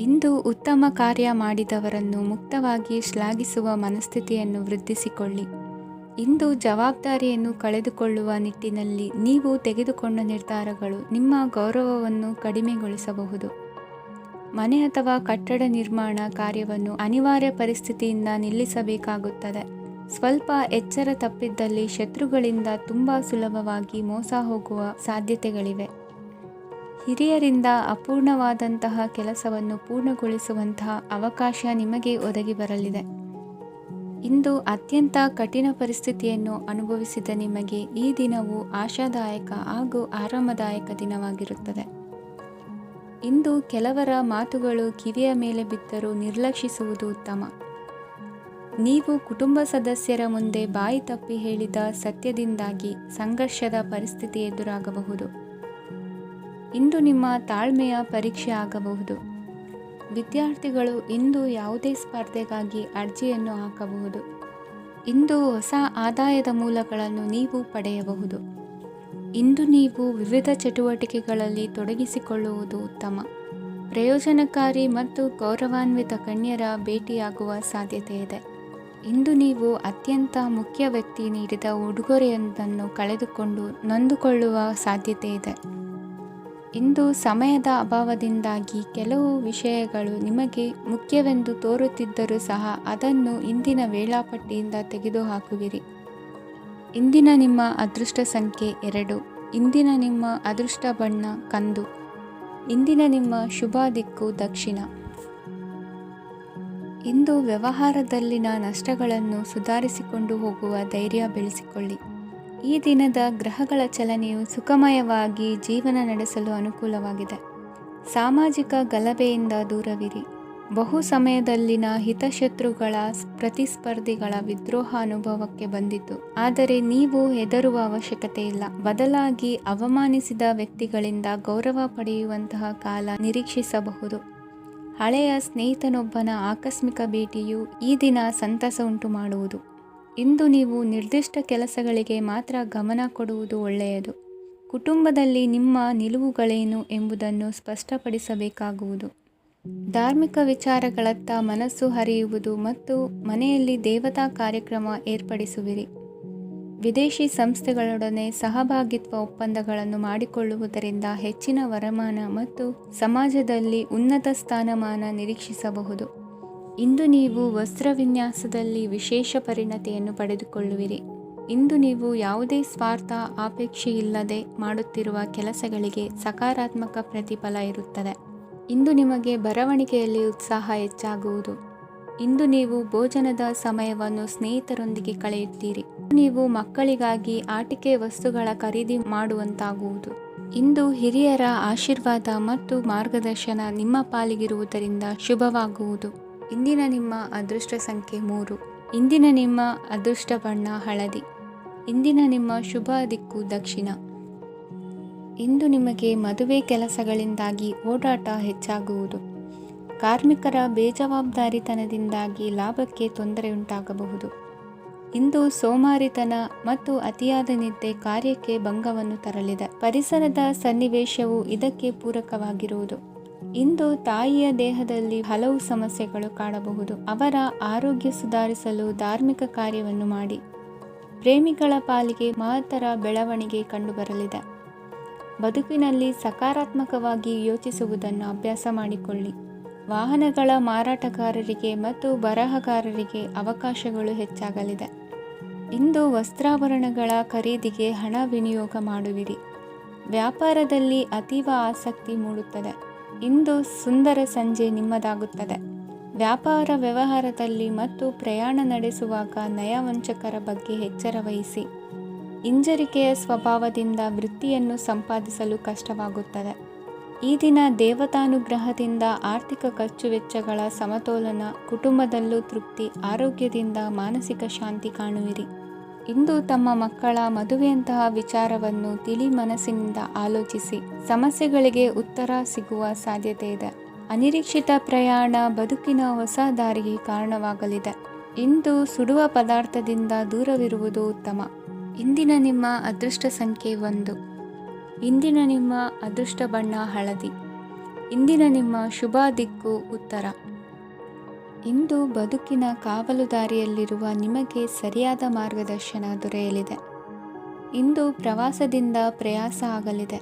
ಇಂದು ಉತ್ತಮ ಕಾರ್ಯ ಮಾಡಿದವರನ್ನು ಮುಕ್ತವಾಗಿ ಶ್ಲಾಘಿಸುವ ಮನಸ್ಥಿತಿಯನ್ನು ವೃದ್ಧಿಸಿಕೊಳ್ಳಿ. ಇಂದು ಜವಾಬ್ದಾರಿಯನ್ನು ಕಳೆದುಕೊಳ್ಳುವ ನಿಟ್ಟಿನಲ್ಲಿ ನೀವು ತೆಗೆದುಕೊಂಡ ನಿರ್ಧಾರಗಳು ನಿಮ್ಮ ಗೌರವವನ್ನು ಕಡಿಮೆಗೊಳಿಸಬಹುದು. ಮನೆ ಅಥವಾ ಕಟ್ಟಡ ನಿರ್ಮಾಣ ಕಾರ್ಯವನ್ನು ಅನಿವಾರ್ಯ ಪರಿಸ್ಥಿತಿಯಿಂದ ನಿಲ್ಲಿಸಬೇಕಾಗುತ್ತದೆ. ಸ್ವಲ್ಪ ಎಚ್ಚರ ತಪ್ಪಿದ್ದಲ್ಲಿ ಶತ್ರುಗಳಿಂದ ತುಂಬ ಸುಲಭವಾಗಿ ಮೋಸ ಹೋಗುವ ಸಾಧ್ಯತೆಗಳಿವೆ. ಹಿರಿಯರಿಂದ ಅಪೂರ್ಣವಾದಂತಹ ಕೆಲಸವನ್ನು ಪೂರ್ಣಗೊಳಿಸುವಂತಹ ಅವಕಾಶ ನಿಮಗೆ ಒದಗಿ ಬರಲಿದೆ. ಇಂದು ಅತ್ಯಂತ ಕಠಿಣ ಪರಿಸ್ಥಿತಿಯನ್ನು ಅನುಭವಿಸಿದ ನಿಮಗೆ ಈ ದಿನವು ಆಶಾದಾಯಕ ಹಾಗೂ ಆರಾಮದಾಯಕ ದಿನವಾಗಿರುತ್ತದೆ. ಇಂದು ಕೆಲವರ ಮಾತುಗಳು ಕಿವಿಯ ಮೇಲೆ ಬಿದ್ದರೂ ನಿರ್ಲಕ್ಷಿಸುವುದು ಉತ್ತಮ. ನೀವು ಕುಟುಂಬ ಸದಸ್ಯರ ಮುಂದೆ ಬಾಯಿ ತಪ್ಪಿ ಹೇಳಿದ ಸತ್ಯದಿಂದಾಗಿ ಸಂಘರ್ಷದ ಪರಿಸ್ಥಿತಿ ಎದುರಾಗಬಹುದು. ಇಂದು ನಿಮ್ಮ ತಾಳ್ಮೆಯ ಪರೀಕ್ಷೆ ಆಗಬಹುದು. ವಿದ್ಯಾರ್ಥಿಗಳು ಇಂದು ಯಾವುದೇ ಸ್ಪರ್ಧೆಗಾಗಿ ಅರ್ಜಿಯನ್ನು ಹಾಕಬಹುದು. ಇಂದು ಹೊಸ ಆದಾಯದ ಮೂಲಗಳನ್ನು ನೀವು ಪಡೆಯಬಹುದು. ಇಂದು ನೀವು ವಿವಿಧ ಚಟುವಟಿಕೆಗಳಲ್ಲಿ ತೊಡಗಿಸಿಕೊಳ್ಳುವುದು ಉತ್ತಮ. ಪ್ರಯೋಜನಕಾರಿ ಮತ್ತು ಗೌರವಾನ್ವಿತ ಗಣ್ಯರ ಭೇಟಿಯಾಗುವ ಸಾಧ್ಯತೆ ಇದೆ. ಇಂದು ನೀವು ಅತ್ಯಂತ ಮುಖ್ಯ ವ್ಯಕ್ತಿ ನೀಡಿದ ಉಡುಗೊರೆಯೊಂದನ್ನು ಕಳೆದುಕೊಂಡು ನೊಂದುಕೊಳ್ಳುವ ಸಾಧ್ಯತೆ ಇದೆ. ಇಂದು ಸಮಯದ ಅಭಾವದಿಂದಾಗಿ ಕೆಲವು ವಿಷಯಗಳು ನಿಮಗೆ ಮುಖ್ಯವೆಂದು ತೋರುತ್ತಿದ್ದರೂ ಸಹ ಅದನ್ನು ಇಂದಿನ ವೇಳಾಪಟ್ಟಿಯಿಂದ ತೆಗೆದುಹಾಕುವಿರಿ. ಇಂದಿನ ನಿಮ್ಮ ಅದೃಷ್ಟ ಸಂಖ್ಯೆ 2. ಇಂದಿನ ನಿಮ್ಮ ಅದೃಷ್ಟ ಬಣ್ಣ ಕಂದು. ಇಂದಿನ ನಿಮ್ಮ ಶುಭ ದಿಕ್ಕು ದಕ್ಷಿಣ. ಇಂದು ವ್ಯವಹಾರದಲ್ಲಿನ ನಷ್ಟಗಳನ್ನು ಸುಧಾರಿಸಿಕೊಂಡು ಹೋಗುವ ಧೈರ್ಯ ಬೆಳೆಸಿಕೊಳ್ಳಿ. ಈ ದಿನದ ಗ್ರಹಗಳ ಚಲನೆಯು ಸುಖಮಯವಾಗಿ ಜೀವನ ನಡೆಸಲು ಅನುಕೂಲವಾಗಿದೆ. ಸಾಮಾಜಿಕ ಗಲಭೆಯಿಂದ ದೂರವಿರಿ. ಬಹು ಸಮಯದಲ್ಲಿನ ಹಿತಶತ್ರುಗಳ ಪ್ರತಿಸ್ಪರ್ಧಿಗಳ ವಿದ್ರೋಹ ಅನುಭವಕ್ಕೆ ಬಂದಿತು. ಆದರೆ ನೀವು ಹೆದರುವ ಅವಶ್ಯಕತೆ ಇಲ್ಲ. ಬದಲಾಗಿ ಅವಮಾನಿಸಿದ ವ್ಯಕ್ತಿಗಳಿಂದ ಗೌರವ ಪಡೆಯುವಂತಹ ಕಾಲ ನಿರೀಕ್ಷಿಸಬಹುದು. ಹಳೆಯ ಸ್ನೇಹಿತನೊಬ್ಬನ ಆಕಸ್ಮಿಕ ಭೇಟಿಯು ಈ ದಿನ ಸಂತಸ ಉಂಟು ಮಾಡುವುದು. ಇಂದು ನೀವು ನಿರ್ದಿಷ್ಟ ಕೆಲಸಗಳಿಗೆ ಮಾತ್ರ ಗಮನ ಕೊಡುವುದು ಒಳ್ಳೆಯದು. ಕುಟುಂಬದಲ್ಲಿ ನಿಮ್ಮ ನಿಲುವುಗಳೇನು ಎಂಬುದನ್ನು ಸ್ಪಷ್ಟಪಡಿಸಬೇಕಾಗುವುದು. ಧಾರ್ಮಿಕ ವಿಚಾರಗಳತ್ತ ಮನಸ್ಸು ಹರಿಯುವುದು ಮತ್ತು ಮನೆಯಲ್ಲಿ ದೇವತಾ ಕಾರ್ಯಕ್ರಮ ಏರ್ಪಡಿಸುವಿರಿ. ವಿದೇಶಿ ಸಂಸ್ಥೆಗಳೊಡನೆ ಸಹಭಾಗಿತ್ವ ಒಪ್ಪಂದಗಳನ್ನು ಮಾಡಿಕೊಳ್ಳುವುದರಿಂದ ಹೆಚ್ಚಿನ ವರಮಾನ ಮತ್ತು ಸಮಾಜದಲ್ಲಿ ಉನ್ನತ ಸ್ಥಾನಮಾನ ನಿರೀಕ್ಷಿಸಬಹುದು. ಇಂದು ನೀವು ವಸ್ತ್ರವಿನ್ಯಾಸದಲ್ಲಿ ವಿಶೇಷ ಪರಿಣತಿಯನ್ನು ಪಡೆದುಕೊಳ್ಳುವಿರಿ. ಇಂದು ನೀವು ಯಾವುದೇ ಸ್ವಾರ್ಥ ಅಪೇಕ್ಷೆಯಿಲ್ಲದೆ ಮಾಡುತ್ತಿರುವ ಕೆಲಸಗಳಿಗೆ ಸಕಾರಾತ್ಮಕ ಪ್ರತಿಫಲ ಇರುತ್ತದೆ. ಇಂದು ನಿಮಗೆ ಬರವಣಿಗೆಯಲ್ಲಿ ಉತ್ಸಾಹ ಹೆಚ್ಚಾಗುವುದು. ಇಂದು ನೀವು ಭೋಜನದ ಸಮಯವನ್ನು ಸ್ನೇಹಿತರೊಂದಿಗೆ ಕಳೆಯುತ್ತೀರಿ. ನೀವು ಮಕ್ಕಳಿಗಾಗಿ ಆಟಿಕೆ ವಸ್ತುಗಳ ಖರೀದಿ ಮಾಡುವಂತಾಗುವುದು. ಇಂದು ಹಿರಿಯರ ಆಶೀರ್ವಾದ ಮತ್ತು ಮಾರ್ಗದರ್ಶನ ನಿಮ್ಮ ಪಾಲಿಗಿರುವುದರಿಂದ ಶುಭವಾಗುವುದು. ಇಂದಿನ ನಿಮ್ಮ ಅದೃಷ್ಟ ಸಂಖ್ಯೆ 3. ಇಂದಿನ ನಿಮ್ಮ ಅದೃಷ್ಟ ಬಣ್ಣ ಹಳದಿ. ಇಂದಿನ ನಿಮ್ಮ ಶುಭ ದಿಕ್ಕು ದಕ್ಷಿಣ. ಇಂದು ನಿಮಗೆ ಮದುವೆ ಕೆಲಸಗಳಿಂದಾಗಿ ಓಡಾಟ ಹೆಚ್ಚಾಗುವುದು. ಕಾರ್ಮಿಕರ ಬೇಜವಾಬ್ದಾರಿತನದಿಂದಾಗಿ ಲಾಭಕ್ಕೆ ತೊಂದರೆಯುಂಟಾಗಬಹುದು. ಇಂದು ಸೋಮಾರಿತನ ಮತ್ತು ಅತಿಯಾದ ನಿದ್ದೆ ಕಾರ್ಯಕ್ಕೆ ಭಂಗವನ್ನು ತರಲಿದೆ. ಪರಿಸರದ ಸನ್ನಿವೇಶವು ಇದಕ್ಕೆ ಪೂರಕವಾಗಿರುವುದು. ಇಂದು ತಾಯಿಯ ದೇಹದಲ್ಲಿ ಹಲವು ಸಮಸ್ಯೆಗಳು ಕಾಣಬಹುದು. ಅವರ ಆರೋಗ್ಯ ಸುಧಾರಿಸಲು ಧಾರ್ಮಿಕ ಕಾರ್ಯವನ್ನು ಮಾಡಿ. ಪ್ರೇಮಿಗಳ ಪಾಲಿಗೆ ಮಹತ್ತರ ಬೆಳವಣಿಗೆ ಕಂಡುಬರಲಿದೆ. ಬದುಕಿನಲ್ಲಿ ಸಕಾರಾತ್ಮಕವಾಗಿ ಯೋಚಿಸುವುದನ್ನು ಅಭ್ಯಾಸ ಮಾಡಿಕೊಳ್ಳಿ. ವಾಹನಗಳ ಮಾರಾಟಗಾರರಿಗೆ ಮತ್ತು ಬರಹಗಾರರಿಗೆ ಅವಕಾಶಗಳು ಹೆಚ್ಚಾಗಲಿದೆ. ಇಂದು ವಸ್ತ್ರಾಭರಣಗಳ ಖರೀದಿಗೆ ಹಣ ವಿನಿಯೋಗ ಮಾಡುವಿರಿ. ವ್ಯಾಪಾರದಲ್ಲಿ ಅತೀವ ಆಸಕ್ತಿ ಮೂಡುತ್ತದೆ. ಇಂದು ಸುಂದರ ಸಂಜೆ ನಿಮ್ಮದಾಗುತ್ತದೆ. ವ್ಯಾಪಾರ ವ್ಯವಹಾರದಲ್ಲಿ ಮತ್ತು ಪ್ರಯಾಣ ನಡೆಸುವಾಗ ನಯವಂಚಕರ ಬಗ್ಗೆ ಎಚ್ಚರ ವಹಿಸಿ. ಹಿಂಜರಿಕೆಯ ಸ್ವಭಾವದಿಂದ ವೃತ್ತಿಯನ್ನು ಸಂಪಾದಿಸಲು ಕಷ್ಟವಾಗುತ್ತದೆ. ಈ ದಿನ ದೇವತಾನುಗ್ರಹದಿಂದ ಆರ್ಥಿಕ ಖರ್ಚು ವೆಚ್ಚಗಳ ಸಮತೋಲನ, ಕುಟುಂಬದಲ್ಲೂ ತೃಪ್ತಿ, ಆರೋಗ್ಯದಿಂದ ಮಾನಸಿಕ ಶಾಂತಿ ಕಾಣುವಿರಿ. ಇಂದು ತಮ್ಮ ಮಕ್ಕಳ ಮದುವೆಯಂತಹ ವಿಚಾರವನ್ನು ತಿಳಿ ಮನಸ್ಸಿನಿಂದ ಆಲೋಚಿಸಿ. ಸಮಸ್ಯೆಗಳಿಗೆ ಉತ್ತರ ಸಿಗುವ ಸಾಧ್ಯತೆ ಇದೆ. ಅನಿರೀಕ್ಷಿತ ಪ್ರಯಾಣ ಬದುಕಿನ ಹೊಸ ದಾರಿಗೆ ಕಾರಣವಾಗಲಿದೆ. ಇಂದು ಸುಡುವ ಪದಾರ್ಥದಿಂದ ದೂರವಿರುವುದು ಉತ್ತಮ. ಇಂದಿನ ನಿಮ್ಮ ಅದೃಷ್ಟ ಸಂಖ್ಯೆ 1. ಇಂದಿನ ನಿಮ್ಮ ಅದೃಷ್ಟ ಬಣ್ಣ ಹಳದಿ. ಇಂದಿನ ನಿಮ್ಮ ಶುಭ ದಿಕ್ಕು ಉತ್ತರ. ಇಂದು ಬದುಕಿನ ಕಾವಲುದಾರಿಯಲ್ಲಿರುವ ನಿಮಗೆ ಸರಿಯಾದ ಮಾರ್ಗದರ್ಶನ ದೊರೆಯಲಿದೆ. ಇಂದು ಪ್ರವಾಸದಿಂದ ಪ್ರಯಾಸ ಆಗಲಿದೆ.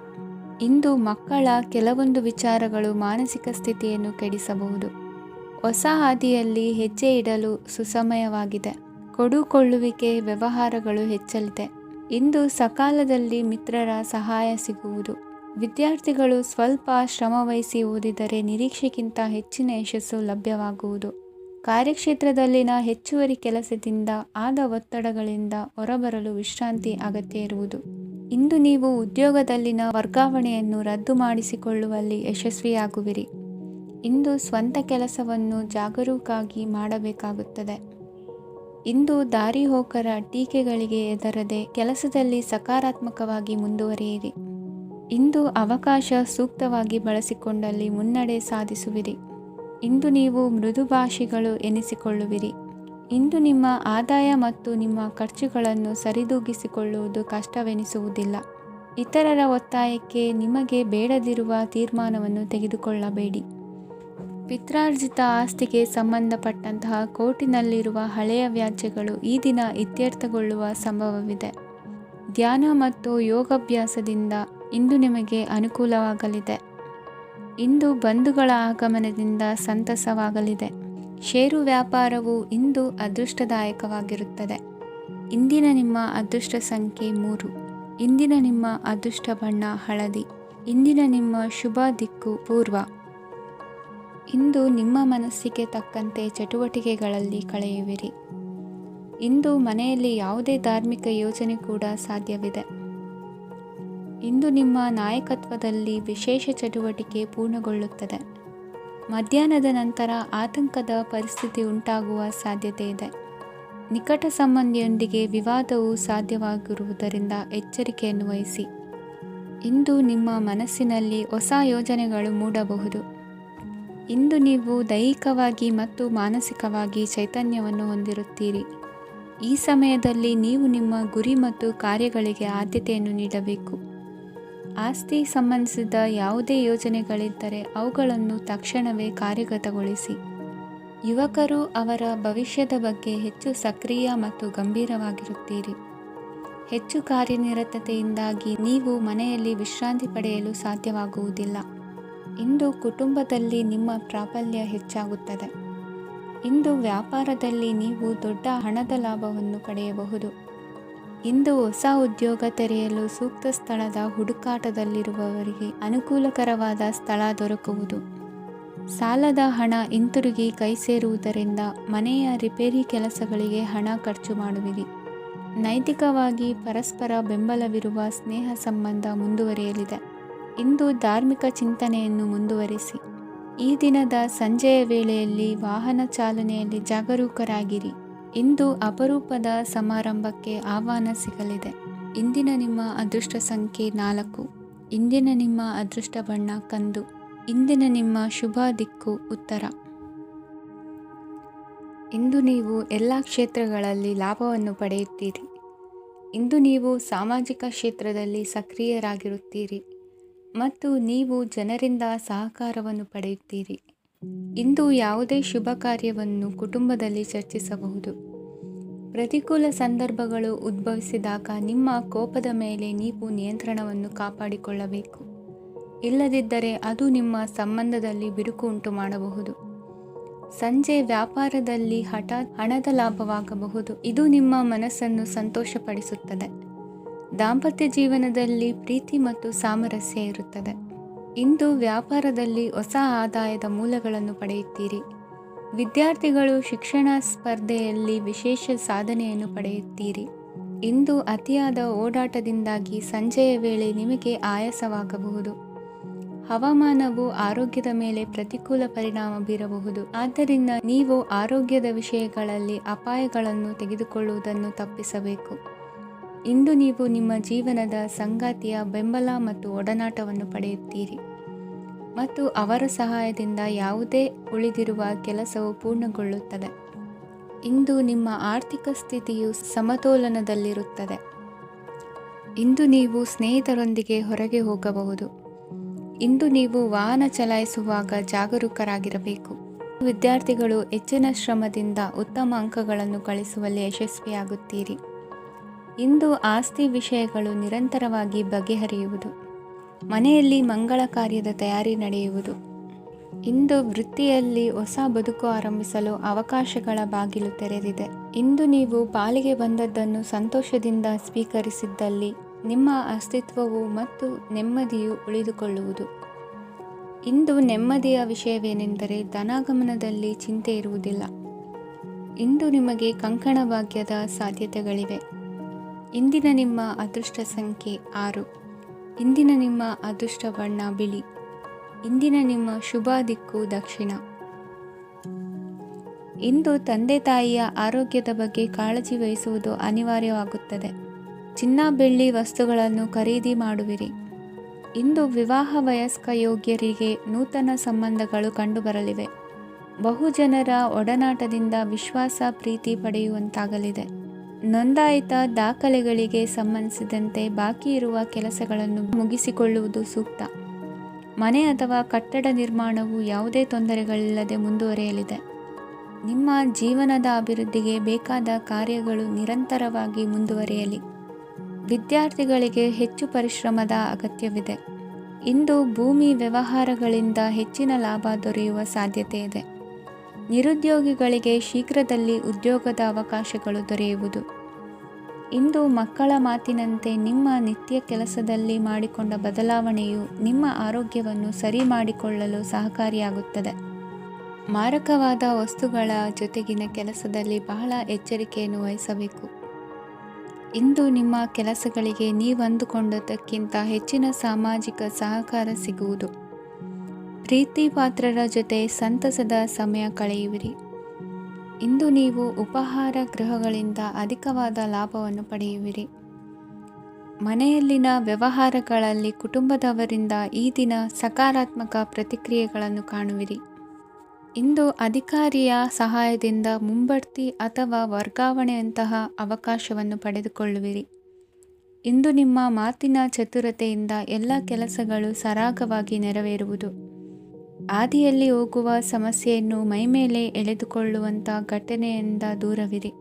ಇಂದು ಮಕ್ಕಳ ಕೆಲವೊಂದು ವಿಚಾರಗಳು ಮಾನಸಿಕ ಸ್ಥಿತಿಯನ್ನು ಕೆಡಿಸಬಹುದು. ಹೊಸ ಹಾದಿಯಲ್ಲಿ ಹೆಜ್ಜೆ ಇಡಲು ಸುಸಮಯವಾಗಿದೆ. ಕೊಡುಕೊಳ್ಳುವಿಕೆ ವ್ಯವಹಾರಗಳು ಹೆಚ್ಚಲಿದೆ. ಇಂದು ಸಕಾಲದಲ್ಲಿ ಮಿತ್ರರ ಸಹಾಯ ಸಿಗುವುದು. ವಿದ್ಯಾರ್ಥಿಗಳು ಸ್ವಲ್ಪ ಶ್ರಮವಹಿಸಿ ಓದಿದರೆ ನಿರೀಕ್ಷೆಗಿಂತ ಹೆಚ್ಚಿನ ಯಶಸ್ಸು ಲಭ್ಯವಾಗುವುದು. ಕಾರ್ಯಕ್ಷೇತ್ರದಲ್ಲಿನ ಹೆಚ್ಚುವರಿ ಕೆಲಸದಿಂದ ಆದ ಒತ್ತಡಗಳಿಂದ ಹೊರಬರಲು ವಿಶ್ರಾಂತಿ ಅಗತ್ಯ ಇರುವುದು. ಇಂದು ನೀವು ಉದ್ಯೋಗದಲ್ಲಿನ ವರ್ಗಾವಣೆಯನ್ನು ರದ್ದು ಮಾಡಿಸಿಕೊಳ್ಳುವಲ್ಲಿ ಯಶಸ್ವಿಯಾಗುವಿರಿ. ಇಂದು ಸ್ವಂತ ಕೆಲಸವನ್ನು ಜಾಗರೂಕರಾಗಿ ಮಾಡಬೇಕಾಗುತ್ತದೆ. ಇಂದು ದಾರಿಹೋಕರ ಟೀಕೆಗಳಿಗೆ ಹೆದರದೆ ಕೆಲಸದಲ್ಲಿ ಸಕಾರಾತ್ಮಕವಾಗಿ ಮುಂದುವರಿಯಿರಿ. ಇಂದು ಅವಕಾಶ ಸೂಕ್ತವಾಗಿ ಬಳಸಿಕೊಂಡಲ್ಲಿ ಮುನ್ನಡೆ ಸಾಧಿಸುವಿರಿ. ಇಂದು ನೀವು ಮೃದುಭಾಷಿಗಳು ಎನಿಸಿಕೊಳ್ಳುವಿರಿ. ಇಂದು ನಿಮ್ಮ ಆದಾಯ ಮತ್ತು ನಿಮ್ಮ ಖರ್ಚುಗಳನ್ನು ಸರಿದೂಗಿಸಿಕೊಳ್ಳುವುದು ಕಷ್ಟವೆನಿಸುವುದಿಲ್ಲ. ಇತರರ ಒತ್ತಾಯಕ್ಕೆ ನಿಮಗೆ ಬೇಡದಿರುವ ತೀರ್ಮಾನವನ್ನು ತೆಗೆದುಕೊಳ್ಳಬೇಡಿ. ಪಿತ್ರಾರ್ಜಿತ ಆಸ್ತಿಗೆ ಸಂಬಂಧಪಟ್ಟಂತಹ ಕೋರ್ಟಿನಲ್ಲಿರುವ ಹಳೆಯ ವ್ಯಾಜ್ಯಗಳು ಈ ದಿನ ಇತ್ಯರ್ಥಗೊಳ್ಳುವ ಸಂಭವವಿದೆ. ಧ್ಯಾನ ಮತ್ತು ಯೋಗಾಭ್ಯಾಸದಿಂದ ಇಂದು ನಿಮಗೆ ಅನುಕೂಲವಾಗಲಿದೆ. ಇಂದು ಬಂಧುಗಳ ಆಗಮನದಿಂದ ಸಂತಸವಾಗಲಿದೆ. ಷೇರು ವ್ಯಾಪಾರವು ಇಂದು ಅದೃಷ್ಟದಾಯಕವಾಗಿರುತ್ತದೆ. ಇಂದಿನ ನಿಮ್ಮ ಅದೃಷ್ಟ ಸಂಖ್ಯೆ 3. ಇಂದಿನ ನಿಮ್ಮ ಅದೃಷ್ಟ ಬಣ್ಣ ಹಳದಿ. ಇಂದಿನ ನಿಮ್ಮ ಶುಭ ದಿಕ್ಕು ಪೂರ್ವ. ಇಂದು ನಿಮ್ಮ ಮನಸ್ಸಿಗೆ ತಕ್ಕಂತೆ ಚಟುವಟಿಕೆಗಳಲ್ಲಿ ಕಳೆಯುವಿರಿ. ಇಂದು ಮನೆಯಲ್ಲಿ ಯಾವುದೇ ಧಾರ್ಮಿಕ ಯೋಜನೆ ಕೂಡ ಸಾಧ್ಯವಿದೆ. ಇಂದು ನಿಮ್ಮ ನಾಯಕತ್ವದಲ್ಲಿ ವಿಶೇಷ ಚಟುವಟಿಕೆ ಪೂರ್ಣಗೊಳ್ಳುತ್ತದೆ. ಮಧ್ಯಾಹ್ನದ ನಂತರ ಆತಂಕದ ಪರಿಸ್ಥಿತಿ ಉಂಟಾಗುವ ಸಾಧ್ಯತೆ ಇದೆ. ನಿಕಟ ಸಂಬಂಧಿಯೊಂದಿಗೆ ವಿವಾದವು ಸಾಧ್ಯವಾಗಿರುವುದರಿಂದ ಎಚ್ಚರಿಕೆಯನ್ನು ವಹಿಸಿ. ಇಂದು ನಿಮ್ಮ ಮನಸ್ಸಿನಲ್ಲಿ ಹೊಸ ಯೋಜನೆಗಳು ಮೂಡಬಹುದು. ಇಂದು ನೀವು ದೈಹಿಕವಾಗಿ ಮತ್ತು ಮಾನಸಿಕವಾಗಿ ಚೈತನ್ಯವನ್ನು ಹೊಂದಿರುತ್ತೀರಿ. ಈ ಸಮಯದಲ್ಲಿ ನೀವು ನಿಮ್ಮ ಗುರಿ ಮತ್ತು ಕಾರ್ಯಗಳಿಗೆ ಆದ್ಯತೆಯನ್ನು ನೀಡಬೇಕು. ಆಸ್ತಿ ಸಂಬಂಧಿಸಿದ ಯಾವುದೇ ಯೋಜನೆಗಳಿದ್ದರೆ ಅವುಗಳನ್ನು ತಕ್ಷಣವೇ ಕಾರ್ಯಗತಗೊಳಿಸಿ. ಯುವಕರು ಅವರ ಭವಿಷ್ಯದ ಬಗ್ಗೆ ಹೆಚ್ಚು ಸಕ್ರಿಯ ಮತ್ತು ಗಂಭೀರವಾಗಿರುತ್ತೀರಿ. ಹೆಚ್ಚು ಕಾರ್ಯನಿರತತೆಯಿಂದಾಗಿ ನೀವು ಮನೆಯಲ್ಲಿ ವಿಶ್ರಾಂತಿ ಪಡೆಯಲು ಸಾಧ್ಯವಾಗುವುದಿಲ್ಲ. ಇಂದು ಕುಟುಂಬದಲ್ಲಿ ನಿಮ್ಮ ಪ್ರಾಬಲ್ಯ ಹೆಚ್ಚಾಗುತ್ತದೆ. ಇಂದು ವ್ಯಾಪಾರದಲ್ಲಿ ನೀವು ದೊಡ್ಡ ಹಣದ ಲಾಭವನ್ನು ಪಡೆಯಬಹುದು. ಇಂದು ಹೊಸ ಉದ್ಯೋಗ ತೆರೆಯಲು ಸೂಕ್ತ ಸ್ಥಳದ ಹುಡುಕಾಟದಲ್ಲಿರುವವರಿಗೆ ಅನುಕೂಲಕರವಾದ ಸ್ಥಳ ದೊರಕುವುದು. ಸಾಲದ ಹಣ ಹಿಂತಿರುಗಿ ಕೈ ಸೇರುವುದರಿಂದ ಮನೆಯ ರಿಪೇರಿ ಕೆಲಸಗಳಿಗೆ ಹಣ ಖರ್ಚು ಮಾಡುವಿರಿ. ನೈತಿಕವಾಗಿ ಪರಸ್ಪರ ಬೆಂಬಲವಿರುವ ಸ್ನೇಹ ಸಂಬಂಧ ಮುಂದುವರಿಯಲಿದೆ. ಇಂದು ಧಾರ್ಮಿಕ ಚಿಂತನೆಯನ್ನು ಮುಂದುವರಿಸಿ. ಈ ದಿನದ ಸಂಜೆಯ ವೇಳೆಯಲ್ಲಿ ವಾಹನ ಚಾಲನೆಯಲ್ಲಿ ಜಾಗರೂಕರಾಗಿರಿ. ಇಂದು ಅಪರೂಪದ ಸಮಾರಂಭಕ್ಕೆ ಆಹ್ವಾನ ಸಿಗಲಿದೆ. ಇಂದಿನ ನಿಮ್ಮ ಅದೃಷ್ಟ ಸಂಖ್ಯೆ 4. ಇಂದಿನ ನಿಮ್ಮ ಅದೃಷ್ಟ ಬಣ್ಣ ಕಂದು. ಇಂದಿನ ನಿಮ್ಮ ಶುಭ ದಿಕ್ಕು ಉತ್ತರ. ಇಂದು ನೀವು ಎಲ್ಲ ಕ್ಷೇತ್ರಗಳಲ್ಲಿ ಲಾಭವನ್ನು ಪಡೆಯುತ್ತೀರಿ. ಇಂದು ನೀವು ಸಾಮಾಜಿಕ ಕ್ಷೇತ್ರದಲ್ಲಿ ಸಕ್ರಿಯರಾಗಿರುತ್ತೀರಿ ಮತ್ತು ನೀವು ಜನರಿಂದ ಸಹಕಾರವನ್ನು ಪಡೆಯುತ್ತೀರಿ. ಇಂದು ಯಾವುದೇ ಶುಭ ಕಾರ್ಯವನ್ನು ಕುಟುಂಬದಲ್ಲಿ ಚರ್ಚಿಸಬಹುದು. ಪ್ರತಿಕೂಲ ಸಂದರ್ಭಗಳು ಉದ್ಭವಿಸಿದಾಗ ನಿಮ್ಮ ಕೋಪದ ಮೇಲೆ ನೀವು ನಿಯಂತ್ರಣವನ್ನು ಕಾಪಾಡಿಕೊಳ್ಳಬೇಕು. ಇಲ್ಲದಿದ್ದರೆ ಅದು ನಿಮ್ಮ ಸಂಬಂಧದಲ್ಲಿ ಬಿರುಕು ಉಂಟು ಮಾಡಬಹುದು. ಸಂಜೆ ವ್ಯಾಪಾರದಲ್ಲಿ ಹಠಾತ್ ಹಣದ ಲಾಭವಾಗಬಹುದು. ಇದು ನಿಮ್ಮ ಮನಸ್ಸನ್ನು ಸಂತೋಷಪಡಿಸುತ್ತದೆ. ದಾಂಪತ್ಯ ಜೀವನದಲ್ಲಿ ಪ್ರೀತಿ ಮತ್ತು ಸಾಮರಸ್ಯ ಇರುತ್ತದೆ. ಇಂದು ವ್ಯಾಪಾರದಲ್ಲಿ ಹೊಸ ಆದಾಯದ ಮೂಲಗಳನ್ನು ಪಡೆಯುತ್ತೀರಿ. ವಿದ್ಯಾರ್ಥಿಗಳು ಶಿಕ್ಷಣ ಸ್ಪರ್ಧೆಯಲ್ಲಿ ವಿಶೇಷ ಸಾಧನೆಯನ್ನು ಪಡೆಯುತ್ತೀರಿ. ಇಂದು ಅತಿಯಾದ ಓಡಾಟದಿಂದಾಗಿ ಸಂಜೆಯ ವೇಳೆ ನಿಮಗೆ ಆಯಾಸವಾಗಬಹುದು. ಹವಾಮಾನವು ಆರೋಗ್ಯದ ಮೇಲೆ ಪ್ರತಿಕೂಲ ಪರಿಣಾಮ ಬೀರಬಹುದು. ಆದ್ದರಿಂದ ನೀವು ಆರೋಗ್ಯದ ವಿಷಯಗಳಲ್ಲಿ ಅಪಾಯಗಳನ್ನು ತೆಗೆದುಕೊಳ್ಳುವುದನ್ನು ತಪ್ಪಿಸಬೇಕು. ಇಂದು ನೀವು ನಿಮ್ಮ ಜೀವನದ ಸಂಗಾತಿಯ ಬೆಂಬಲ ಮತ್ತು ಒಡನಾಟವನ್ನು ಪಡೆಯುತ್ತೀರಿ ಮತ್ತು ಅವರ ಸಹಾಯದಿಂದ ಯಾವುದೇ ಉಳಿದಿರುವ ಕೆಲಸವು ಪೂರ್ಣಗೊಳ್ಳುತ್ತದೆ. ಇಂದು ನಿಮ್ಮ ಆರ್ಥಿಕ ಸ್ಥಿತಿಯು ಸಮತೋಲನದಲ್ಲಿರುತ್ತದೆ. ಇಂದು ನೀವು ಸ್ನೇಹಿತರೊಂದಿಗೆ ಹೊರಗೆ ಹೋಗಬಹುದು. ಇಂದು ನೀವು ವಾಹನ ಚಲಾಯಿಸುವಾಗ ಜಾಗರೂಕರಾಗಿರಬೇಕು. ವಿದ್ಯಾರ್ಥಿಗಳು ಹೆಚ್ಚಿನ ಶ್ರಮದಿಂದ ಉತ್ತಮ ಅಂಕಗಳನ್ನು ಗಳಿಸುವಲ್ಲಿ ಯಶಸ್ವಿಯಾಗುತ್ತೀರಿ. ಇಂದು ಆಸ್ತಿ ವಿಷಯಗಳು ನಿರಂತರವಾಗಿ ಬಗೆಹರಿಯುವುದು. ಮನೆಯಲ್ಲಿ ಮಂಗಳ ಕಾರ್ಯದ ತಯಾರಿ ನಡೆಯುವುದು. ಇಂದು ವೃತ್ತಿಯಲ್ಲಿ ಹೊಸ ಬದುಕು ಆರಂಭಿಸಲು ಅವಕಾಶಗಳ ಬಾಗಿಲು ತೆರೆದಿದೆ. ಇಂದು ನೀವು ಪಾಲಿಗೆ ಬಂದದ್ದನ್ನು ಸಂತೋಷದಿಂದ ಸ್ವೀಕರಿಸಿದ್ದಲ್ಲಿ ನಿಮ್ಮ ಅಸ್ತಿತ್ವವು ಮತ್ತು ನೆಮ್ಮದಿಯು ಉಳಿದುಕೊಳ್ಳುವುದು. ಇಂದು ನೆಮ್ಮದಿಯ ವಿಷಯವೇನೆಂದರೆ ಧನಾಗಮನದಲ್ಲಿ ಚಿಂತೆ ಇರುವುದಿಲ್ಲ. ಇಂದು ನಿಮಗೆ ಕಂಕಣ ಭಾಗ್ಯದ ಸಾಧ್ಯತೆಗಳಿವೆ. ಇಂದಿನ ನಿಮ್ಮ ಅದೃಷ್ಟ ಸಂಖ್ಯೆ 6. ಇಂದಿನ ನಿಮ್ಮ ಅದೃಷ್ಟ ಬಣ್ಣ ಬಿಳಿ. ಇಂದಿನ ನಿಮ್ಮ ಶುಭ ದಿಕ್ಕು ದಕ್ಷಿಣ. ಇಂದು ತಂದೆ ತಾಯಿಯ ಆರೋಗ್ಯದ ಬಗ್ಗೆ ಕಾಳಜಿ ವಹಿಸುವುದು ಅನಿವಾರ್ಯವಾಗುತ್ತದೆ. ಚಿನ್ನ ಬೆಳ್ಳಿ ವಸ್ತುಗಳನ್ನು ಖರೀದಿ ಮಾಡುವಿರಿ. ಇಂದು ವಿವಾಹ ವಯಸ್ಕ ಯೋಗ್ಯರಿಗೆ ನೂತನ ಸಂಬಂಧಗಳು ಕಂಡುಬರಲಿವೆ. ಬಹುಜನರ ಒಡನಾಟದಿಂದ ವಿಶ್ವಾಸ ಪ್ರೀತಿ ಪಡೆಯುವಂತಾಗಲಿದೆ. ನೋಂದಾಯಿತ ದಾಖಲೆಗಳಿಗೆ ಸಂಬಂಧಿಸಿದಂತೆ ಬಾಕಿ ಇರುವ ಕೆಲಸಗಳನ್ನು ಮುಗಿಸಿಕೊಳ್ಳುವುದು ಸೂಕ್ತ. ಮನೆ ಅಥವಾ ಕಟ್ಟಡ ನಿರ್ಮಾಣವು ಯಾವುದೇ ತೊಂದರೆಗಳಿಲ್ಲದೆ ಮುಂದುವರಿಯಲಿದೆ. ನಿಮ್ಮ ಜೀವನದ ಅಭಿವೃದ್ಧಿಗೆ ಬೇಕಾದ ಕಾರ್ಯಗಳು ನಿರಂತರವಾಗಿ ಮುಂದುವರಿಯಲಿ. ವಿದ್ಯಾರ್ಥಿಗಳಿಗೆ ಹೆಚ್ಚು ಪರಿಶ್ರಮದ ಅಗತ್ಯವಿದೆ. ಇಂದು ಭೂಮಿ ವ್ಯವಹಾರಗಳಿಂದ ಹೆಚ್ಚಿನ ಲಾಭ ದೊರೆಯುವ ಸಾಧ್ಯತೆ ಇದೆ. ನಿರುದ್ಯೋಗಿಗಳಿಗೆ ಶೀಘ್ರದಲ್ಲಿ ಉದ್ಯೋಗದ ಅವಕಾಶಗಳು ದೊರೆಯುವುದು. ಇಂದು ಮಕ್ಕಳ ಮಾತಿನಂತೆ ನಿಮ್ಮ ನಿತ್ಯ ಕೆಲಸದಲ್ಲಿ ಮಾಡಿಕೊಂಡ ಬದಲಾವಣೆಯು ನಿಮ್ಮ ಆರೋಗ್ಯವನ್ನು ಸರಿ ಮಾಡಿಕೊಳ್ಳಲು ಸಹಕಾರಿಯಾಗುತ್ತದೆ. ಮಾರಕವಾದ ವಸ್ತುಗಳ ಜೊತೆಗಿನ ಕೆಲಸದಲ್ಲಿ ಬಹಳ ಎಚ್ಚರಿಕೆಯನ್ನು ವಹಿಸಬೇಕು. ಇಂದು ನಿಮ್ಮ ಕೆಲಸಗಳಿಗೆ ನೀವಂದುಕೊಂಡದ್ದಕ್ಕಿಂತ ಹೆಚ್ಚಿನ ಸಾಮಾಜಿಕ ಸಹಕಾರ ಸಿಗುವುದು. ಪ್ರೀತಿ ಪಾತ್ರರ ಜೊತೆ ಸಂತಸದ ಸಮಯ ಕಳೆಯುವಿರಿ. ಇಂದು ನೀವು ಉಪಹಾರ ಗೃಹಗಳಿಂದ ಅಧಿಕವಾದ ಲಾಭವನ್ನು ಪಡೆಯುವಿರಿ. ಮನೆಯಲ್ಲಿನ ವ್ಯವಹಾರಗಳಲ್ಲಿ ಕುಟುಂಬದವರಿಂದ ಈ ದಿನ ಸಕಾರಾತ್ಮಕ ಪ್ರತಿಕ್ರಿಯೆಗಳನ್ನು ಕಾಣುವಿರಿ. ಇಂದು ಅಧಿಕಾರಿಯ ಸಹಾಯದಿಂದ ಮುಂಬಡ್ತಿ ಅಥವಾ ವರ್ಗಾವಣೆಯಂತಹ ಅವಕಾಶವನ್ನು ಪಡೆದುಕೊಳ್ಳುವಿರಿ. ಇಂದು ನಿಮ್ಮ ಮಾತಿನ ಚತುರತೆಯಿಂದ ಎಲ್ಲ ಕೆಲಸಗಳು ಸರಾಗವಾಗಿ ನೆರವೇರುವುದು. ಹಾದಿಯಲ್ಲಿ ಹೋಗುವ ಸಮಸ್ಯೆಯನ್ನು ಮೈಮೇಲೆ ಎಳೆದುಕೊಳ್ಳುವಂಥ ಘಟನೆಯಿಂದ ದೂರವಿರಿ.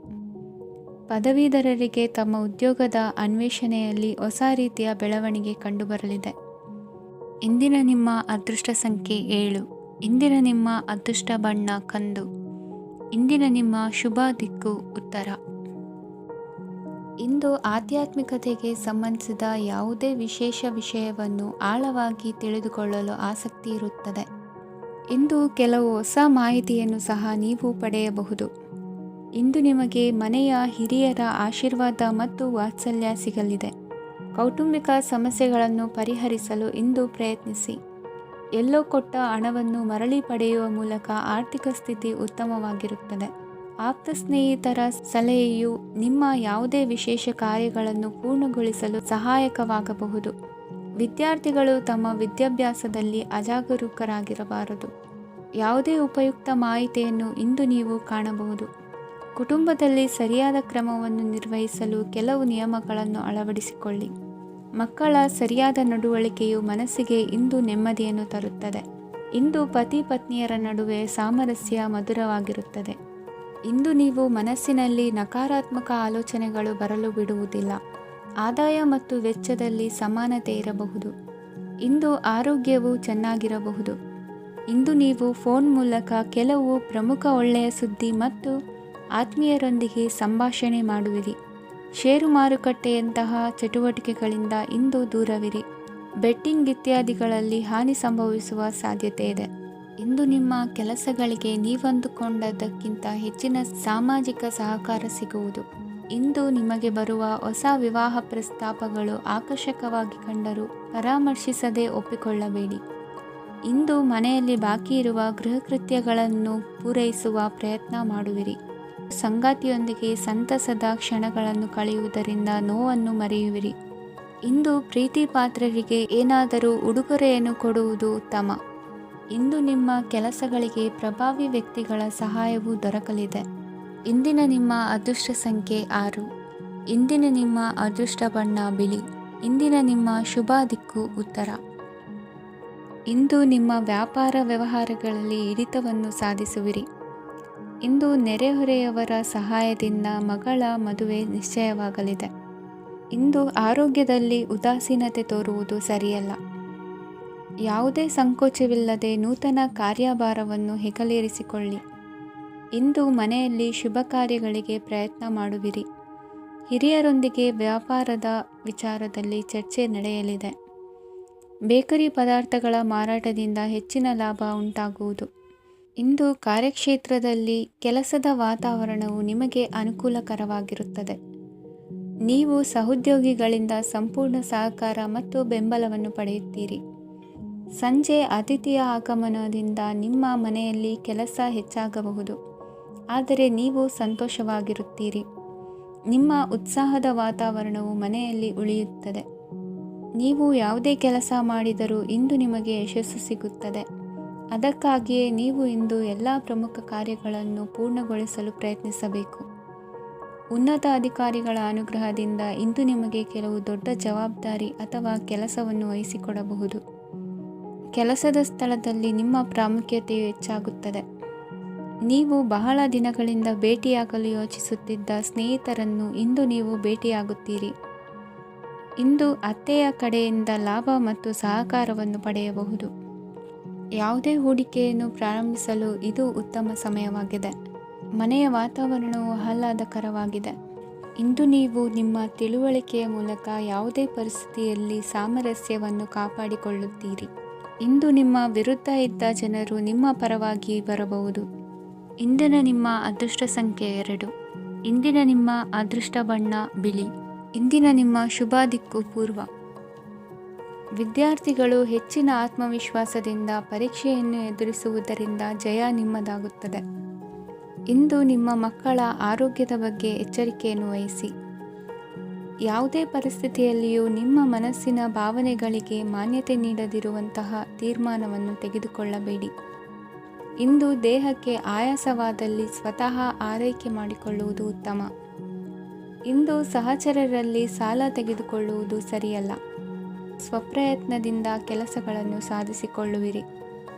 ಪದವೀಧರರಿಗೆ ತಮ್ಮ ಉದ್ಯೋಗದ ಅನ್ವೇಷಣೆಯಲ್ಲಿ ಹೊಸ ರೀತಿಯ ಬೆಳವಣಿಗೆ ಕಂಡುಬರಲಿದೆ. ಇಂದಿನ ನಿಮ್ಮ ಅದೃಷ್ಟ ಸಂಖ್ಯೆ 7. ಇಂದಿನ ನಿಮ್ಮ ಅದೃಷ್ಟ ಬಣ್ಣ ಕಂದು. ಇಂದಿನ ನಿಮ್ಮ ಶುಭ ದಿಕ್ಕು ಉತ್ತರ. ಇಂದು ಆಧ್ಯಾತ್ಮಿಕತೆಗೆ ಸಂಬಂಧಿಸಿದ ಯಾವುದೇ ವಿಶೇಷ ವಿಷಯವನ್ನು ಆಳವಾಗಿ ತಿಳಿದುಕೊಳ್ಳಲು ಆಸಕ್ತಿ ಇರುತ್ತದೆ. ಇಂದು ಕೆಲವು ಹೊಸ ಮಾಹಿತಿಯನ್ನು ಸಹ ನೀವು ಪಡೆಯಬಹುದು. ಇಂದು ನಿಮಗೆ ಮನೆಯ ಹಿರಿಯರ ಆಶೀರ್ವಾದ ಮತ್ತು ವಾತ್ಸಲ್ಯ ಸಿಗಲಿದೆ. ಕೌಟುಂಬಿಕ ಸಮಸ್ಯೆಗಳನ್ನು ಪರಿಹರಿಸಲು ಇಂದು ಪ್ರಯತ್ನಿಸಿ. ಎಲ್ಲೋ ಕೊಟ್ಟ ಹಣವನ್ನು ಮರಳಿ ಪಡೆಯುವ ಮೂಲಕ ಆರ್ಥಿಕ ಸ್ಥಿತಿ ಉತ್ತಮವಾಗಿರುತ್ತದೆ. ಆಪ್ತ ಸ್ನೇಹಿತರ ಸಲಹೆಯು ನಿಮ್ಮ ಯಾವುದೇ ವಿಶೇಷ ಕಾರ್ಯಗಳನ್ನು ಪೂರ್ಣಗೊಳಿಸಲು ಸಹಾಯಕವಾಗಬಹುದು. ವಿದ್ಯಾರ್ಥಿಗಳು ತಮ್ಮ ವಿದ್ಯಾಭ್ಯಾಸದಲ್ಲಿ ಅಜಾಗರೂಕರಾಗಿರಬಾರದು. ಯಾವುದೇ ಉಪಯುಕ್ತ ಮಾಹಿತಿಯನ್ನು ಇಂದು ನೀವು ಕಾಣಬಹುದು. ಕುಟುಂಬದಲ್ಲಿ ಸರಿಯಾದ ಕ್ರಮವನ್ನು ನಿರ್ವಹಿಸಲು ಕೆಲವು ನಿಯಮಗಳನ್ನು ಅಳವಡಿಸಿಕೊಳ್ಳಿ. ಮಕ್ಕಳ ಸರಿಯಾದ ನಡವಳಿಕೆಯು ಮನಸ್ಸಿಗೆ ಇಂದು ನೆಮ್ಮದಿಯನ್ನು ತರುತ್ತದೆ. ಇಂದು ಪತಿ ಪತ್ನಿಯರ ನಡುವೆ ಸಾಮರಸ್ಯ ಮಧುರವಾಗಿರುತ್ತದೆ. ಇಂದು ನೀವು ಮನಸ್ಸಿನಲ್ಲಿ ನಕಾರಾತ್ಮಕ ಆಲೋಚನೆಗಳು ಬರಲು ಬಿಡುವುದಿಲ್ಲ. ಆದಾಯ ಮತ್ತು ವೆಚ್ಚದಲ್ಲಿ ಸಮಾನತೆ ಇರಬಹುದು. ಇಂದು ಆರೋಗ್ಯವು ಚೆನ್ನಾಗಿರಬಹುದು. ಇಂದು ನೀವು ಫೋನ್ ಮೂಲಕ ಕೆಲವು ಪ್ರಮುಖ ಒಳ್ಳೆಯ ಸುದ್ದಿ ಮತ್ತು ಆತ್ಮೀಯರೊಂದಿಗೆ ಸಂಭಾಷಣೆ ಮಾಡುವಿರಿ. ಷೇರು ಮಾರುಕಟ್ಟೆಯಂತಹ ಚಟುವಟಿಕೆಗಳಿಂದ ಇಂದು ದೂರವಿರಿ. ಬೆಟ್ಟಿಂಗ್ ಇತ್ಯಾದಿಗಳಲ್ಲಿ ಹಾನಿ ಸಂಭವಿಸುವ ಸಾಧ್ಯತೆ ಇದೆ. ಇಂದು ನಿಮ್ಮ ಕೆಲಸಗಳಿಗೆ ನೀವಂದುಕೊಂಡದ್ದಕ್ಕಿಂತ ಹೆಚ್ಚಿನ ಸಾಮಾಜಿಕ ಸಹಕಾರ ಸಿಗುವುದು. ಇಂದು ನಿಮಗೆ ಬರುವ ಹೊಸ ವಿವಾಹ ಪ್ರಸ್ತಾಪಗಳು ಆಕರ್ಷಕವಾಗಿ ಕಂಡರೂ ಪರಾಮರ್ಶಿಸದೆ ಒಪ್ಪಿಕೊಳ್ಳಬೇಡಿ. ಇಂದು ಮನೆಯಲ್ಲಿ ಬಾಕಿ ಇರುವ ಗೃಹಕೃತ್ಯಗಳನ್ನು ಪೂರೈಸುವ ಪ್ರಯತ್ನ ಮಾಡುವಿರಿ. ಸಂಗಾತಿಯೊಂದಿಗೆ ಸಂತಸದ ಕ್ಷಣಗಳನ್ನು ಕಳೆಯುವುದರಿಂದ ನೋವನ್ನು ಮರೆಯುವಿರಿ. ಇಂದು ಪ್ರೀತಿ ಪಾತ್ರರಿಗೆ ಏನಾದರೂ ಉಡುಗೊರೆಯನ್ನು ಕೊಡುವುದು ಉತ್ತಮ. ಇಂದು ನಿಮ್ಮ ಕೆಲಸಗಳಿಗೆ ಪ್ರಭಾವಿ ವ್ಯಕ್ತಿಗಳ ಸಹಾಯವು ದೊರಕಲಿದೆ. ಇಂದಿನ ನಿಮ್ಮ ಅದೃಷ್ಟ ಸಂಖ್ಯೆ 6. ಇಂದಿನ ನಿಮ್ಮ ಅದೃಷ್ಟ ಬಣ್ಣ ಬಿಳಿ. ಇಂದಿನ ನಿಮ್ಮ ಶುಭ ದಿಕ್ಕು ಉತ್ತರ. ಇಂದು ನಿಮ್ಮ ವ್ಯಾಪಾರ ವ್ಯವಹಾರಗಳಲ್ಲಿ ಹಿಡಿತವನ್ನು ಸಾಧಿಸುವಿರಿ. ಇಂದು ನೆರೆಹೊರೆಯವರ ಸಹಾಯದಿಂದ ಮಗಳ ಮದುವೆ ನಿಶ್ಚಯವಾಗಲಿದೆ. ಇಂದು ಆರೋಗ್ಯದಲ್ಲಿ ಉದಾಸೀನತೆ ತೋರುವುದು ಸರಿಯಲ್ಲ. ಯಾವುದೇ ಸಂಕೋಚವಿಲ್ಲದೆ ನೂತನ ಕಾರ್ಯಭಾರವನ್ನು ಹೆಗಲೇರಿಸಿಕೊಳ್ಳಿ. ಇಂದು ಮನೆಯಲ್ಲಿ ಶುಭ ಕಾರ್ಯಗಳಿಗೆ ಪ್ರಯತ್ನ ಮಾಡುವಿರಿ. ಹಿರಿಯರೊಂದಿಗೆ ವ್ಯಾಪಾರದ ವಿಚಾರದಲ್ಲಿ ಚರ್ಚೆ ನಡೆಯಲಿದೆ. ಬೇಕರಿ ಪದಾರ್ಥಗಳ ಮಾರಾಟದಿಂದ ಹೆಚ್ಚಿನ ಲಾಭ ಉಂಟಾಗುವುದು. ಇಂದು ಕಾರ್ಯಕ್ಷೇತ್ರದಲ್ಲಿ ಕೆಲಸದ ವಾತಾವರಣವು ನಿಮಗೆ ಅನುಕೂಲಕರವಾಗಿರುತ್ತದೆ. ನೀವು ಸಹೋದ್ಯೋಗಿಗಳಿಂದ ಸಂಪೂರ್ಣ ಸಹಕಾರ ಮತ್ತು ಬೆಂಬಲವನ್ನು ಪಡೆಯುತ್ತೀರಿ. ಸಂಜೆ ಅತಿಥಿಯ ಆಗಮನದಿಂದ ನಿಮ್ಮ ಮನೆಯಲ್ಲಿ ಕೆಲಸ ಹೆಚ್ಚಾಗಬಹುದು, ಆದರೆ ನೀವು ಸಂತೋಷವಾಗಿರುತ್ತೀರಿ. ನಿಮ್ಮ ಉತ್ಸಾಹದ ವಾತಾವರಣವು ಮನೆಯಲ್ಲಿ ಉಳಿಯುತ್ತದೆ. ನೀವು ಯಾವುದೇ ಕೆಲಸ ಮಾಡಿದರೂ ಇಂದು ನಿಮಗೆ ಯಶಸ್ಸು ಸಿಗುತ್ತದೆ. ಅದಕ್ಕಾಗಿಯೇ ನೀವು ಇಂದು ಎಲ್ಲ ಪ್ರಮುಖ ಕಾರ್ಯಗಳನ್ನು ಪೂರ್ಣಗೊಳಿಸಲು ಪ್ರಯತ್ನಿಸಬೇಕು. ಉನ್ನತ ಅಧಿಕಾರಿಗಳ ಅನುಗ್ರಹದಿಂದ ಇಂದು ನಿಮಗೆ ಕೆಲವು ದೊಡ್ಡ ಜವಾಬ್ದಾರಿ ಅಥವಾ ಕೆಲಸವನ್ನು ವಹಿಸಿಕೊಡಬಹುದು. ಕೆಲಸದ ಸ್ಥಳದಲ್ಲಿ ನಿಮ್ಮ ಪ್ರಾಮುಖ್ಯತೆಯು ಹೆಚ್ಚಾಗುತ್ತದೆ. ನೀವು ಬಹಳ ದಿನಗಳಿಂದ ಭೇಟಿಯಾಗಲು ಯೋಚಿಸುತ್ತಿದ್ದ ಸ್ನೇಹಿತರನ್ನು ಇಂದು ನೀವು ಭೇಟಿಯಾಗುತ್ತೀರಿ. ಇಂದು ಅತ್ತೆಯ ಕಡೆಯಿಂದ ಲಾಭ ಮತ್ತು ಸಹಕಾರವನ್ನು ಪಡೆಯಬಹುದು. ಯಾವುದೇ ಹೂಡಿಕೆಯನ್ನು ಪ್ರಾರಂಭಿಸಲು ಇದು ಉತ್ತಮ ಸಮಯವಾಗಿದೆ. ಮನೆಯ ವಾತಾವರಣವು ಆಹ್ಲಾದಕರವಾಗಿದೆ. ಇಂದು ನೀವು ನಿಮ್ಮ ತಿಳುವಳಿಕೆಯ ಮೂಲಕ ಯಾವುದೇ ಪರಿಸ್ಥಿತಿಯಲ್ಲಿ ಸಾಮರಸ್ಯವನ್ನು ಕಾಪಾಡಿಕೊಳ್ಳುತ್ತೀರಿ. ಇಂದು ನಿಮ್ಮ ವಿರುದ್ಧ ಇದ್ದ ಜನರು ನಿಮ್ಮ ಪರವಾಗಿ ಬರಬಹುದು. ಇಂದಿನ ನಿಮ್ಮ ಅದೃಷ್ಟ ಸಂಖ್ಯೆ 2. ಇಂದಿನ ನಿಮ್ಮ ಅದೃಷ್ಟ ಬಣ್ಣ ಬಿಳಿ. ಇಂದಿನ ನಿಮ್ಮ ಶುಭ ದಿಕ್ಕು ಪೂರ್ವ. ವಿದ್ಯಾರ್ಥಿಗಳು ಹೆಚ್ಚಿನ ಆತ್ಮವಿಶ್ವಾಸದಿಂದ ಪರೀಕ್ಷೆಯನ್ನು ಎದುರಿಸುವುದರಿಂದ ಜಯ ನಿಮ್ಮದಾಗುತ್ತದೆ. ಇಂದು ನಿಮ್ಮ ಮಕ್ಕಳ ಆರೋಗ್ಯದ ಬಗ್ಗೆ ಎಚ್ಚರಿಕೆಯನ್ನು ವಹಿಸಿ. ಯಾವುದೇ ಪರಿಸ್ಥಿತಿಯಲ್ಲಿಯೂ ನಿಮ್ಮ ಮನಸ್ಸಿನ ಭಾವನೆಗಳಿಗೆ ಮಾನ್ಯತೆ ನೀಡದಿರುವಂತಹ ತೀರ್ಮಾನವನ್ನು ತೆಗೆದುಕೊಳ್ಳಬೇಡಿ. ಇಂದು ದೇಹಕ್ಕೆ ಆಯಾಸವಾದಲ್ಲಿ ಸ್ವತಃ ಆರೈಕೆ ಮಾಡಿಕೊಳ್ಳುವುದು ಉತ್ತಮ. ಇಂದು ಸಹಚರರಲ್ಲಿ ಸಾಲ ತೆಗೆದುಕೊಳ್ಳುವುದು ಸರಿಯಲ್ಲ. ಸ್ವಪ್ರಯತ್ನದಿಂದ ಕೆಲಸಗಳನ್ನು ಸಾಧಿಸಿಕೊಳ್ಳುವಿರಿ.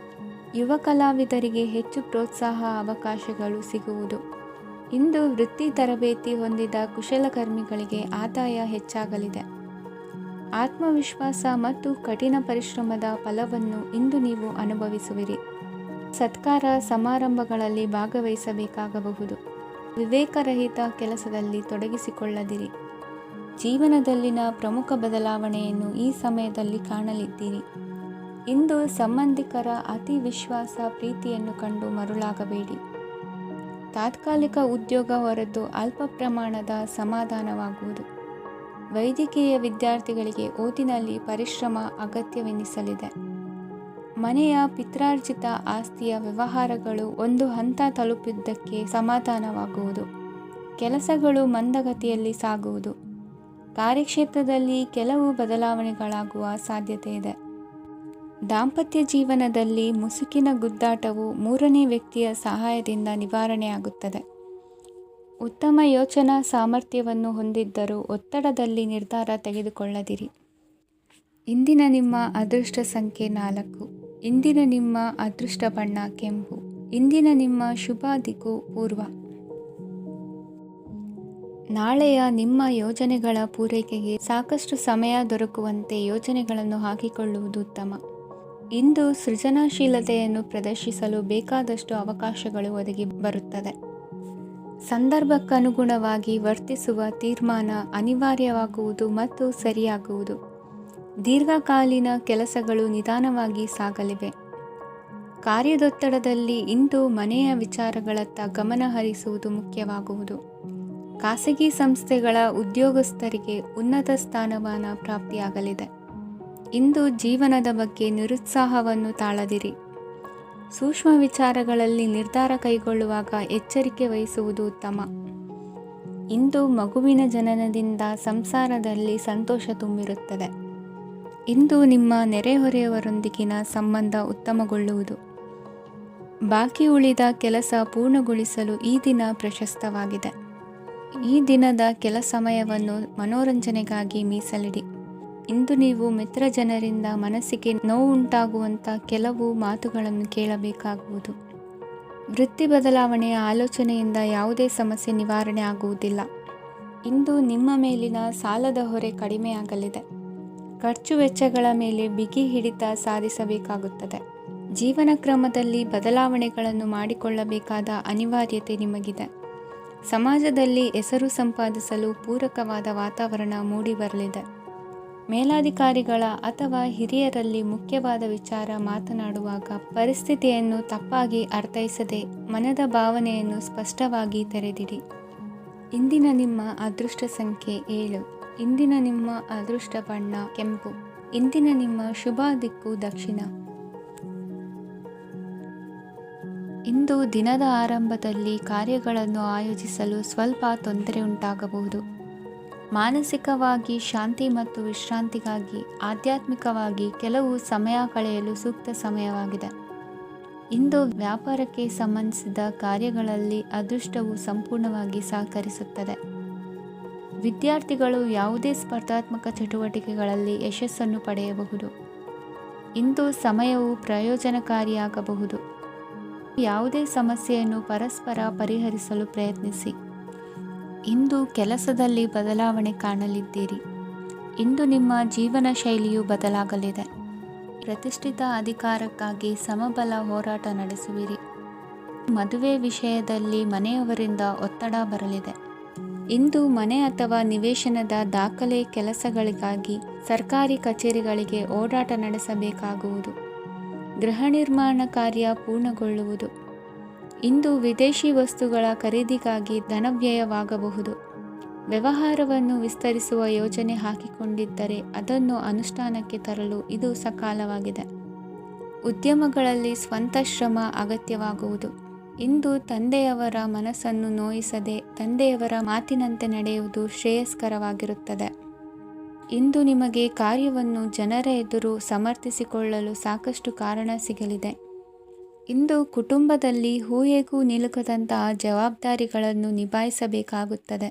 ಯುವ ಕಲಾವಿದರಿಗೆ ಹೆಚ್ಚು ಪ್ರೋತ್ಸಾಹ ಅವಕಾಶಗಳು ಸಿಗುವುದು. ಇಂದು ವೃತ್ತಿ ತರಬೇತಿ ಹೊಂದಿದ ಕುಶಲಕರ್ಮಿಗಳಿಗೆ ಆದಾಯ ಹೆಚ್ಚಾಗಲಿದೆ. ಆತ್ಮವಿಶ್ವಾಸ ಮತ್ತು ಕಠಿಣ ಪರಿಶ್ರಮದ ಫಲವನ್ನು ಇಂದು ನೀವು ಅನುಭವಿಸುವಿರಿ. ಸತ್ಕಾರ ಸಮಾರಂಭಗಳಲ್ಲಿ ಭಾಗವಹಿಸಬೇಕಾಗಬಹುದು. ವಿವೇಕರಹಿತ ಕೆಲಸದಲ್ಲಿ ತೊಡಗಿಸಿಕೊಳ್ಳದಿರಿ. ಜೀವನದಲ್ಲಿನ ಪ್ರಮುಖ ಬದಲಾವಣೆಯನ್ನು ಈ ಸಮಯದಲ್ಲಿ ಕಾಣಲಿದ್ದೀರಿ. ಇಂದು ಸಂಬಂಧಿಕರ ಅತಿ ವಿಶ್ವಾಸ ಪ್ರೀತಿಯನ್ನು ಕಂಡು ಮರುಳಾಗಬೇಡಿ. ತಾತ್ಕಾಲಿಕ ಉದ್ಯೋಗ ಹೊರತು ಅಲ್ಪ ಪ್ರಮಾಣದ ಸಮಾಧಾನವಾಗುವುದು. ವೈದ್ಯಕೀಯ ವಿದ್ಯಾರ್ಥಿಗಳಿಗೆ ಓದಿನಲ್ಲಿ ಪರಿಶ್ರಮ ಅಗತ್ಯವೆನಿಸಲಿದೆ. ಮನೆಯ ಪಿತ್ರಾರ್ಜಿತ ಆಸ್ತಿಯ ವ್ಯವಹಾರಗಳು ಒಂದು ಹಂತ ತಲುಪಿದ್ದಕ್ಕೆ ಸಮಾಧಾನವಾಗುವುದು. ಕೆಲಸಗಳು ಮಂದಗತಿಯಲ್ಲಿ ಸಾಗುವುದು. ಕಾರ್ಯಕ್ಷೇತ್ರದಲ್ಲಿ ಕೆಲವು ಬದಲಾವಣೆಗಳಾಗುವ ಸಾಧ್ಯತೆ ಇದೆ. ದಾಂಪತ್ಯ ಜೀವನದಲ್ಲಿ ಮುಸುಕಿನ ಗುದ್ದಾಟವು ಮೂರನೇ ವ್ಯಕ್ತಿಯ ಸಹಾಯದಿಂದ ನಿವಾರಣೆಯಾಗುತ್ತದೆ. ಉತ್ತಮ ಯೋಚನಾ ಸಾಮರ್ಥ್ಯವನ್ನು ಹೊಂದಿದ್ದರೂ ಒತ್ತಡದಲ್ಲಿ ನಿರ್ಧಾರ ತೆಗೆದುಕೊಳ್ಳದಿರಿ. ಇಂದಿನ ನಿಮ್ಮ ಅದೃಷ್ಟ ಸಂಖ್ಯೆ 4. ಇಂದಿನ ನಿಮ್ಮ ಅದೃಷ್ಟ ಬಣ್ಣ ಕೆಂಪು. ಇಂದಿನ ನಿಮ್ಮ ಶುಭ ದಿಕ್ಕು ಪೂರ್ವ. ನಾಳೆಯ ನಿಮ್ಮ ಯೋಜನೆಗಳ ಪೂರೈಕೆಗೆ ಸಾಕಷ್ಟು ಸಮಯ ದೊರಕುವಂತೆ ಯೋಜನೆಗಳನ್ನು ಹಾಕಿಕೊಳ್ಳುವುದು ಉತ್ತಮ. ಇಂದು ಸೃಜನಶೀಲತೆಯನ್ನು ಪ್ರದರ್ಶಿಸಲು ಬೇಕಾದಷ್ಟು ಅವಕಾಶಗಳು ಒದಗಿ ಬರುತ್ತದೆ. ಸಂದರ್ಭಕ್ಕನುಗುಣವಾಗಿ ವರ್ತಿಸುವ ತೀರ್ಮಾನ ಅನಿವಾರ್ಯವಾಗುವುದು ಮತ್ತು ಸರಿಯಾಗುವುದು. ದೀರ್ಘಕಾಲೀನ ಕೆಲಸಗಳು ನಿಧಾನವಾಗಿ ಸಾಗಲಿವೆ. ಕಾರ್ಯದೊತ್ತಡದಲ್ಲಿ ಇಂದು ಮನೆಯ ವಿಚಾರಗಳತ್ತ ಗಮನ ಹರಿಸುವುದು ಮುಖ್ಯವಾಗುವುದು. ಖಾಸಗಿ ಸಂಸ್ಥೆಗಳ ಉದ್ಯೋಗಸ್ಥರಿಗೆ ಉನ್ನತ ಸ್ಥಾನಮಾನ ಪ್ರಾಪ್ತಿಯಾಗಲಿದೆ. ಇಂದು ಜೀವನದ ಬಗ್ಗೆ ನಿರುತ್ಸಾಹವನ್ನು ತಾಳದಿರಿ. ಸೂಕ್ಷ್ಮ ವಿಚಾರಗಳಲ್ಲಿ ನಿರ್ಧಾರ ಕೈಗೊಳ್ಳುವಾಗ ಎಚ್ಚರಿಕೆ ವಹಿಸುವುದು ಉತ್ತಮ. ಇಂದು ಮಗುವಿನ ಜನನದಿಂದ ಸಂಸಾರದಲ್ಲಿ ಸಂತೋಷ ತುಂಬಿರುತ್ತದೆ. ಇಂದು ನಿಮ್ಮ ನೆರೆಹೊರೆಯವರೊಂದಿಗಿನ ಸಂಬಂಧ ಉತ್ತಮಗೊಳ್ಳುವುದು. ಬಾಕಿ ಉಳಿದ ಕೆಲಸ ಪೂರ್ಣಗೊಳಿಸಲು ಈ ದಿನ ಪ್ರಶಸ್ತವಾಗಿದೆ. ಈ ದಿನದ ಕೆಲ ಸಮಯವನ್ನು ಮನೋರಂಜನೆಗಾಗಿ ಮೀಸಲಿಡಿ. ಇಂದು ನೀವು ಮಿತ್ರ ಜನರಿಂದ ಮನಸ್ಸಿಗೆ ನೋವುಂಟಾಗುವಂಥ ಕೆಲವು ಮಾತುಗಳನ್ನು ಕೇಳಬೇಕಾಗುವುದು. ವೃತ್ತಿ ಬದಲಾವಣೆಯ ಆಲೋಚನೆಯಿಂದ ಯಾವುದೇ ಸಮಸ್ಯೆ ನಿವಾರಣೆ ಆಗುವುದಿಲ್ಲ. ಇಂದು ನಿಮ್ಮ ಮೇಲಿನ ಸಾಲದ ಹೊರೆ ಕಡಿಮೆಯಾಗಲಿದೆ. ಖರ್ಚು ವೆಚ್ಚಗಳ ಮೇಲೆ ಬಿಗಿ ಹಿಡಿತ ಸಾಧಿಸಬೇಕಾಗುತ್ತದೆ. ಜೀವನ ಕ್ರಮದಲ್ಲಿ ಬದಲಾವಣೆಗಳನ್ನು ಮಾಡಿಕೊಳ್ಳಬೇಕಾದ ಅನಿವಾರ್ಯತೆ ನಿಮಗಿದೆ. ಸಮಾಜದಲ್ಲಿ ಹೆಸರು ಸಂಪಾದಿಸಲು ಪೂರಕವಾದ ವಾತಾವರಣ ಮೂಡಿಬರಲಿದೆ. ಮೇಲಾಧಿಕಾರಿಗಳ ಅಥವಾ ಹಿರಿಯರಲ್ಲಿ ಮುಖ್ಯವಾದ ವಿಚಾರ ಮಾತನಾಡುವಾಗ ಪರಿಸ್ಥಿತಿಯನ್ನು ತಪ್ಪಾಗಿ ಅರ್ಥೈಸದೆ ಮನದ ಭಾವನೆಯನ್ನು ಸ್ಪಷ್ಟವಾಗಿ ತೆರೆದಿಡಿ. ಇಂದಿನ ನಿಮ್ಮ ಅದೃಷ್ಟ ಸಂಖ್ಯೆ 7. ಇಂದಿನ ನಿಮ್ಮ ಅದೃಷ್ಟ ಬಣ್ಣ ಕೆಂಪು. ಇಂದಿನ ನಿಮ್ಮ ಶುಭ ದಿಕ್ಕು ದಕ್ಷಿಣ. ಇಂದು ದಿನದ ಆರಂಭದಲ್ಲಿ ಕಾರ್ಯಗಳನ್ನು ಆಯೋಜಿಸಲು ಸ್ವಲ್ಪ ತೊಂದರೆ ಉಂಟಾಗಬಹುದು. ಮಾನಸಿಕವಾಗಿ ಶಾಂತಿ ಮತ್ತು ವಿಶ್ರಾಂತಿಗಾಗಿ ಆಧ್ಯಾತ್ಮಿಕವಾಗಿ ಕೆಲವು ಸಮಯ ಕಳೆಯಲು ಸೂಕ್ತ ಸಮಯವಾಗಿದೆ. ಇಂದು ವ್ಯಾಪಾರಕ್ಕೆ ಸಂಬಂಧಿಸಿದ ಕಾರ್ಯಗಳಲ್ಲಿ ಅದೃಷ್ಟವು ಸಂಪೂರ್ಣವಾಗಿ ಸಹಕರಿಸುತ್ತದೆ. ವಿದ್ಯಾರ್ಥಿಗಳು ಯಾವುದೇ ಸ್ಪರ್ಧಾತ್ಮಕ ಚಟುವಟಿಕೆಗಳಲ್ಲಿ ಯಶಸ್ಸನ್ನು ಪಡೆಯಬಹುದು. ಇಂದು ಸಮಯವು ಪ್ರಯೋಜನಕಾರಿಯಾಗಬಹುದು. ಯಾವುದೇ ಸಮಸ್ಯೆಯನ್ನು ಪರಸ್ಪರ ಪರಿಹರಿಸಲು ಪ್ರಯತ್ನಿಸಿ. ಇಂದು ಕೆಲಸದಲ್ಲಿ ಬದಲಾವಣೆ ಕಾಣಲಿದ್ದೀರಿ. ಇಂದು ನಿಮ್ಮ ಜೀವನ ಶೈಲಿಯು ಬದಲಾಗಲಿದೆ. ಪ್ರತಿಷ್ಠಿತ ಅಧಿಕಾರಕ್ಕಾಗಿ ಸಮಬಲ ಹೋರಾಟ ನಡೆಸುವಿರಿ. ಮದುವೆ ವಿಷಯದಲ್ಲಿ ಮನೆಯವರಿಂದ ಒತ್ತಡ ಬರಲಿದೆ. ಇಂದು ಮನೆ ಅಥವಾ ನಿವೇಶನದ ದಾಖಲೆ ಕೆಲಸಗಳಿಗಾಗಿ ಸರ್ಕಾರಿ ಕಚೇರಿಗಳಿಗೆ ಓಡಾಟ ನಡೆಸಬೇಕಾಗುವುದು. ಗೃಹ ನಿರ್ಮಾಣ ಕಾರ್ಯ ಪೂರ್ಣಗೊಳ್ಳುವುದು. ಇಂದು ವಿದೇಶಿ ವಸ್ತುಗಳ ಖರೀದಿಗಾಗಿ ಧನವ್ಯಯವಾಗಬಹುದು. ವ್ಯವಹಾರವನ್ನು ವಿಸ್ತರಿಸುವ ಯೋಜನೆ ಹಾಕಿಕೊಂಡಿದ್ದರೆ ಅದನ್ನು ಅನುಷ್ಠಾನಕ್ಕೆ ತರಲು ಇದು ಸಕಾಲವಾಗಿದೆ. ಉದ್ಯಮಗಳಲ್ಲಿ ಸ್ವಂತ ಶ್ರಮ ಅಗತ್ಯವಾಗುವುದು. ಇಂದು ತಂದೆಯವರ ಮನಸ್ಸನ್ನು ನೋಯಿಸದೆ ತಂದೆಯವರ ಮಾತಿನಂತೆ ನಡೆಯುವುದು ಶ್ರೇಯಸ್ಕರವಾಗಿರುತ್ತದೆ. ಇಂದು ನಿಮಗೆ ಕಾರ್ಯವನ್ನು ಜನರ ಎದುರು ಸಮರ್ಥಿಸಿಕೊಳ್ಳಲು ಸಾಕಷ್ಟು ಕಾರಣ ಸಿಗಲಿದೆ. ಇಂದು ಕುಟುಂಬದಲ್ಲಿ ಊಹೆಗೂ ನಿಲುಕದಂತಹ ಜವಾಬ್ದಾರಿಗಳನ್ನು ನಿಭಾಯಿಸಬೇಕಾಗುತ್ತದೆ.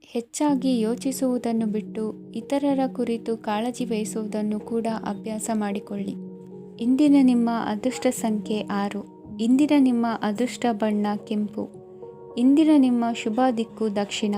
ಹೆಚ್ಚಾಗಿ ಯೋಚಿಸುವುದನ್ನು ಬಿಟ್ಟು ಇತರರ ಕುರಿತು ಕಾಳಜಿ ವಹಿಸುವುದನ್ನು ಕೂಡ ಅಭ್ಯಾಸ ಮಾಡಿಕೊಳ್ಳಿ. ಇಂದಿನ ನಿಮ್ಮ ಅದೃಷ್ಟ ಸಂಖ್ಯೆ 6. ಇಂದಿನ ನಿಮ್ಮ ಅದೃಷ್ಟ ಬಣ್ಣ ಕೆಂಪು. ಇಂದಿನ ನಿಮ್ಮ ಶುಭ ದಿಕ್ಕು ದಕ್ಷಿಣ.